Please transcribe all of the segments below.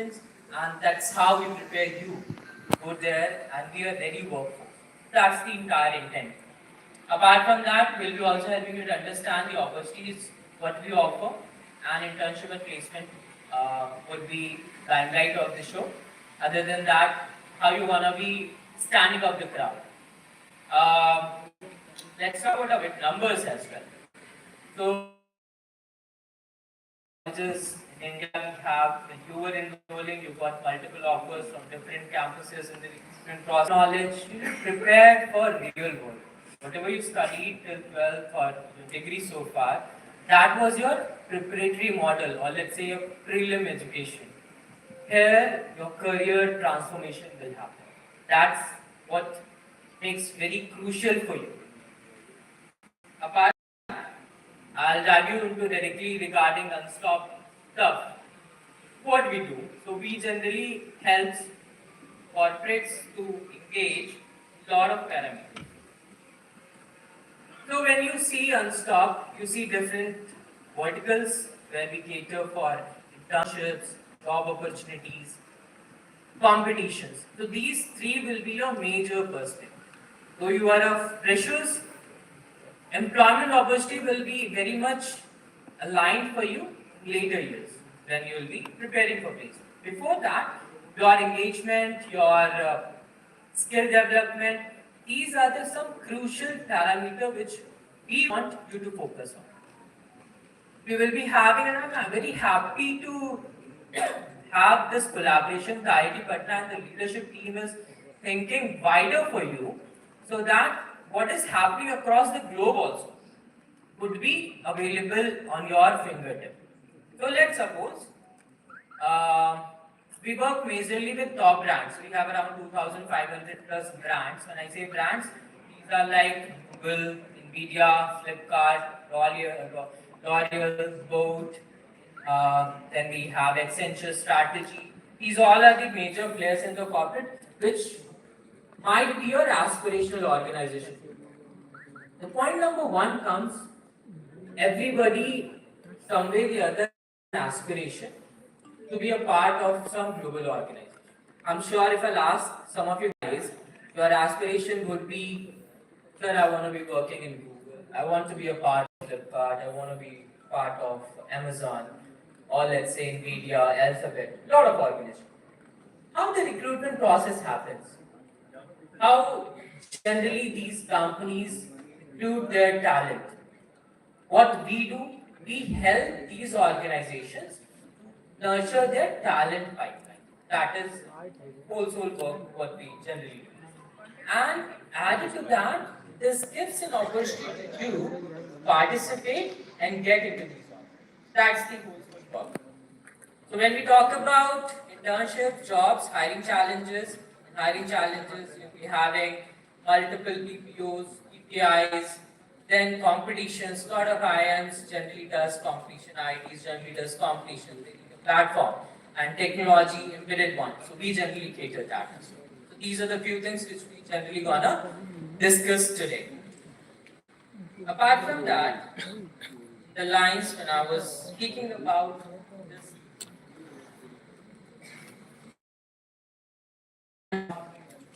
questions, and that's how we prepare you to go there and be a ready workforce. That's the entire intent. Apart from that, we'll be also helping you to understand the opportunities, what we offer, and internship and placement would be the highlight of the show. Other than that, how you wanna be standing up the crowd. Let's talk about a bit numbers as well. So, colleges in India we have, when you were enrolling, you got multiple offers from different campuses in the different process. Knowledge, prepare for real world. Whatever you studied till 12th or your degree so far, that was your preparatory model, or let's say your prelim education. Here, your career transformation will happen. That's what makes very crucial for you. Apart, I'll dive you into directly regarding unstopped stuff. What we do. So we generally help corporates to engage a lot of parameters. So when you see Unstopped, you see different verticals where we cater for internships, job opportunities, competitions. So these three will be your major perspective. Though you are a freshers, employment opportunity will be very much aligned for you in later years when you will be preparing for placement. Before that, your engagement, your skill development, these are the some crucial parameters which we want you to focus on. We will be having, and I'm very happy to have this collaboration. The IIT Patna and the leadership team is thinking wider for you, so that what is happening across the globe also would be available on your fingertip. So let's suppose we work majorly with top brands. We have around 2,500 plus brands. When I say brands, these are like Google, Nvidia, Flipkart, L'Oreal, Boat. Then we have Accenture Strategy. These all are the major players in the corporate, which might be your aspirational organization. The point number one comes, everybody, some way or the other, aspiration to be a part of some global organization. I'm sure if I'll ask some of you guys, your aspiration would be, sir, I want to be working in Google, I want to be a part of Flipkart, I want to be part of Amazon, or let's say Nvidia, Alphabet, a lot of organizations. How the recruitment process happens? How generally these companies recruit their talent? What we do, we help these organizations nurture their talent pipeline. That is whole soul work what we generally do. And added to that, this gives an opportunity to participate and get into these organizations. That's the whole soul work. So when we talk about internship, jobs, hiring challenges, you'll be having multiple PPOs, PPIs, then competitions. A lot of IIMs generally does competition, IITs generally does competition, platform, and technology embedded one. So we generally cater that as well. So these are the few things which we generally gonna discuss today. Apart from that, the lines when I was speaking about this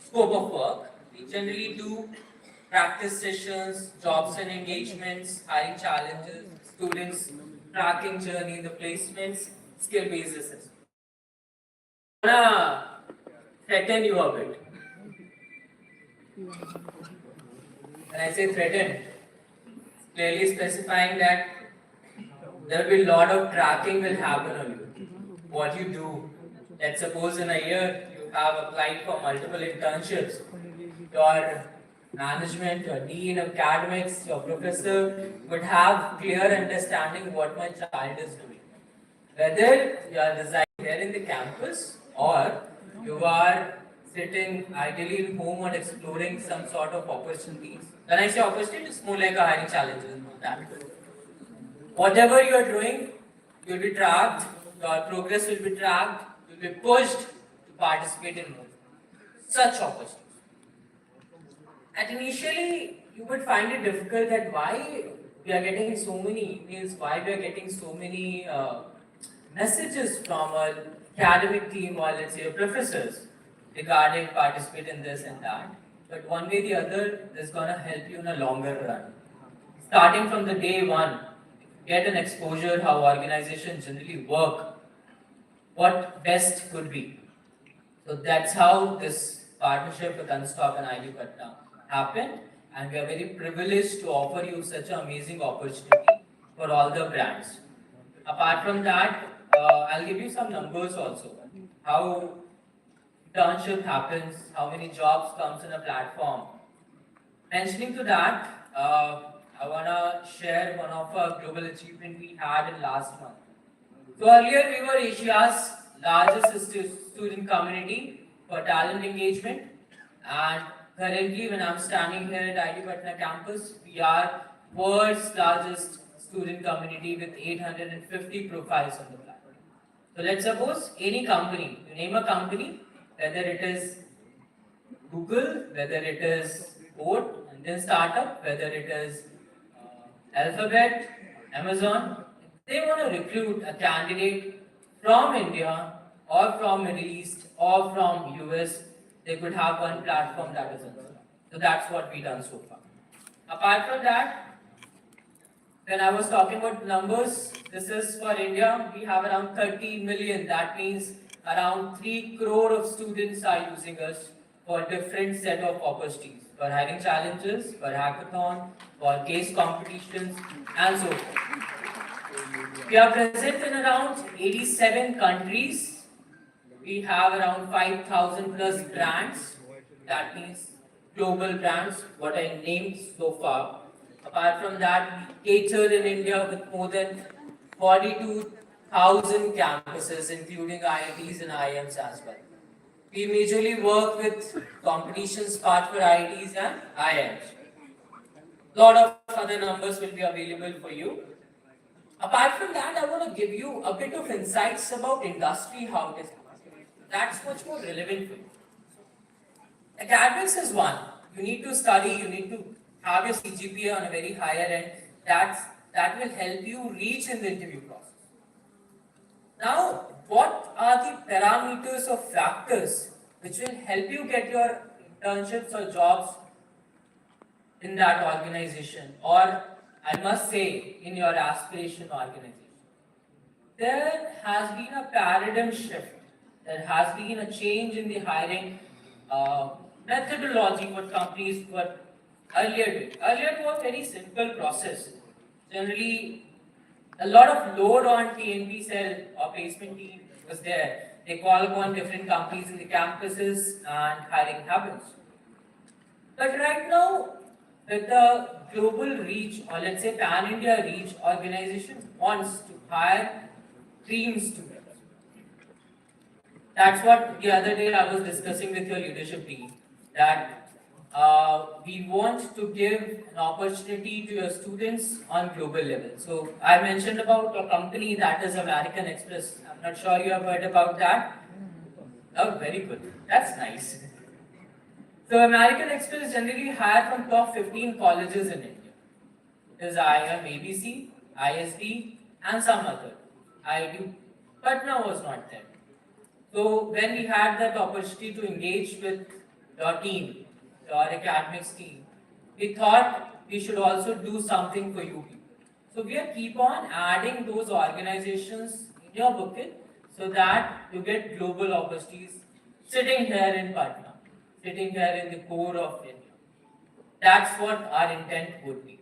scope of work, we generally do practice sessions, jobs and engagements, hiring challenges, students tracking journey, the placements, skill-based assessment. I'm gonna threaten you a bit. When I say threaten, clearly specifying that there will be a lot of tracking will happen on you. What you do, let's suppose in a year you have applied for multiple internships, your management, your dean, academics, your professor would have clear understanding what my child is doing. Whether you are residing here in the campus or you are sitting ideally in home or exploring some sort of opportunities. When I say opportunity, it's more like a hiring challenge. Whatever you are doing, you'll be tracked, your progress will be tracked, you'll be pushed to participate in more such opportunities. And initially, you would find it difficult that why we are getting so many emails, why we are getting so many messages from our academic team or let's say your professors regarding participate in this and that. But one way or the other, this is gonna help you in a longer run. Starting from the day one, get an exposure how organizations generally work, what best could be. So that's how this partnership with Unstock and Iitp Patna happened, and we are very privileged to offer you such an amazing opportunity for all the brands. Apart from that, I'll give you some numbers also. How internship happens, how many jobs comes in a platform. Mentioning to that, I wanna share one of our global achievement we had in last month. So earlier we were Asia's largest student community for talent engagement, and currently when I'm standing here at Iitp Patna campus, we are world's largest student community with 850 profiles on the platform. So let's suppose any company, you name a company, whether it is Google, whether it is Oat, and then startup, whether it is Alphabet, Amazon, they want to recruit a candidate from India or from Middle East or from US, they could have one platform that is Insta. So that's what we done so far. Apart from that, when I was talking about numbers, this is for India, we have around 30 million. That means around 3 crore of students are using us for different set of opportunities, for hiring challenges, for hackathon, for case competitions, and so forth. We are present in around 87 countries. We have around 5,000 plus brands. That means global brands, what I named so far. Apart from that, we cater in India with more than 42,000 campuses, including IITs and IIMs as well. We majorly work with competitions part for IITs and IIMs. A lot of other numbers will be available for you. Apart from that, I want to give you a bit of insights about industry, how it is. That's much more relevant for you. Academics is one. You need to study, you need to have your CGPA on a very higher end. That will help you reach in the interview process. Now, what are the parameters or factors which will help you get your internships or jobs in that organization, or I must say, in your aspiration organization? There has been a paradigm shift. There has been a change in the hiring methodology what companies were earlier did. Earlier it was a very simple process. Generally, a lot of load on TNP cell or placement team was there. They call upon different companies in the campuses and hiring happens. But right now, with the global reach, or let's say pan-India reach, organization wants to hire dream students. That's what the other day I was discussing with your leadership team, that we want to give an opportunity to your students on global level. So I mentioned about a company that is American Express. I'm not sure you have heard about that. Oh, very good. That's nice. So American Express generally hire from top 15 colleges in India. There's IIM, ABC, ISB, and some other. IIT, Patna was not there. So when we had that opportunity to engage with your team, your academics team, we thought we should also do something for you people. So we are keep on adding those organizations in your bucket so that you get global opportunities sitting here in Patna, sitting here in the core of India. That's what our intent would be.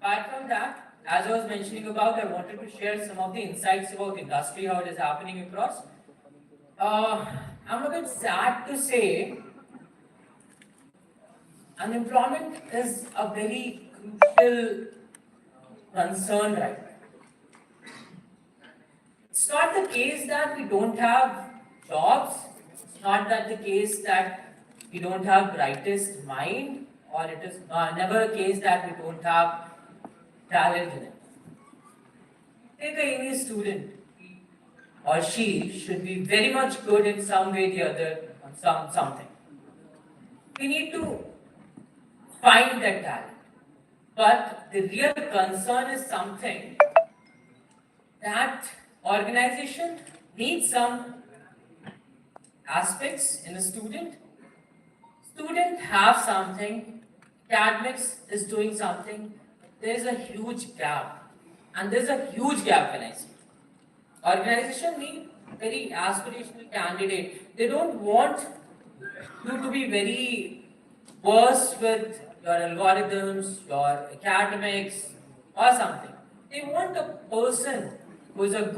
Apart from that, as I was mentioning about, I wanted to share some of the insights about industry, how it is happening across. I'm a bit sad to say unemployment is a very crucial concern right now. It's not the case that we don't have jobs, it's not that the case that we don't have brightest mind, or it is never a case that we don't have talent in it. Take any student, he or she should be very much good in some way or the other on something. We need to find that talent. But the real concern is something that organization needs some aspects in a student. Student have something, academics is doing something, there's a huge gap. And there's a huge gap when I see. Organization need very aspirational candidate. They don't want you to be very versed with your algorithms, your academics, or something. They want a person who is a good